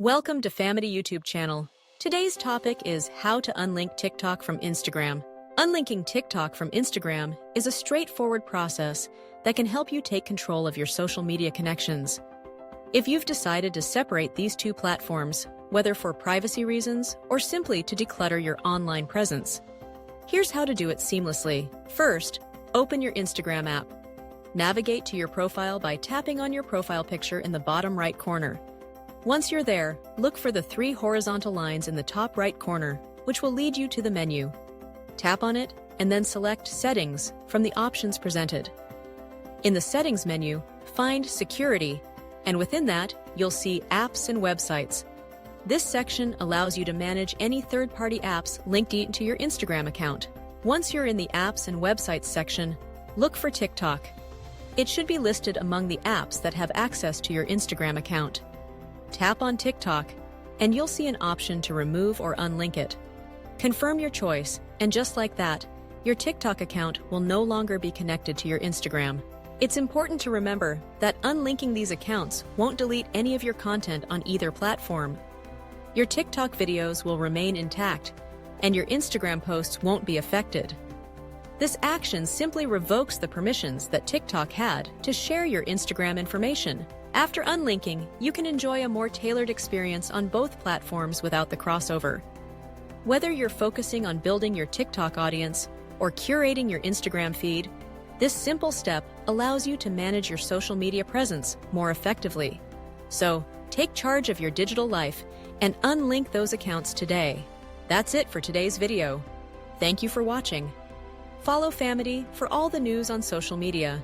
Welcome to Famety YouTube channel. Today's topic is how to unlink TikTok from Instagram. Unlinking TikTok from Instagram is a straightforward process that can help you take control of your social media connections. If you've decided to separate these two platforms, whether for privacy reasons or simply to declutter your online presence, here's how to do it seamlessly. First, open your Instagram app. Navigate to your profile by tapping on your profile picture in the bottom right corner. Once you're there, look for the 3 horizontal lines in the top right corner, which will lead you to the menu. Tap on it and then select Settings from the options presented. In the Settings menu, find Security, and within that, you'll see Apps and Websites. This section allows you to manage any third-party apps linked into your Instagram account. Once you're in the Apps and Websites section, look for TikTok. It should be listed among the apps that have access to your Instagram account. Tap on TikTok, and you'll see an option to remove or unlink it. Confirm your choice, and just like that, your TikTok account will no longer be connected to your Instagram. It's important to remember that unlinking these accounts won't delete any of your content on either platform. Your TikTok videos will remain intact, and your Instagram posts won't be affected. This action simply revokes the permissions that TikTok had to share your Instagram information. After unlinking, you can enjoy a more tailored experience on both platforms without the crossover. Whether you're focusing on building your TikTok audience or curating your Instagram feed, this simple step allows you to manage your social media presence more effectively. So, take charge of your digital life and unlink those accounts today. That's it for today's video. Thank you for watching. Follow Famety for all the news on social media.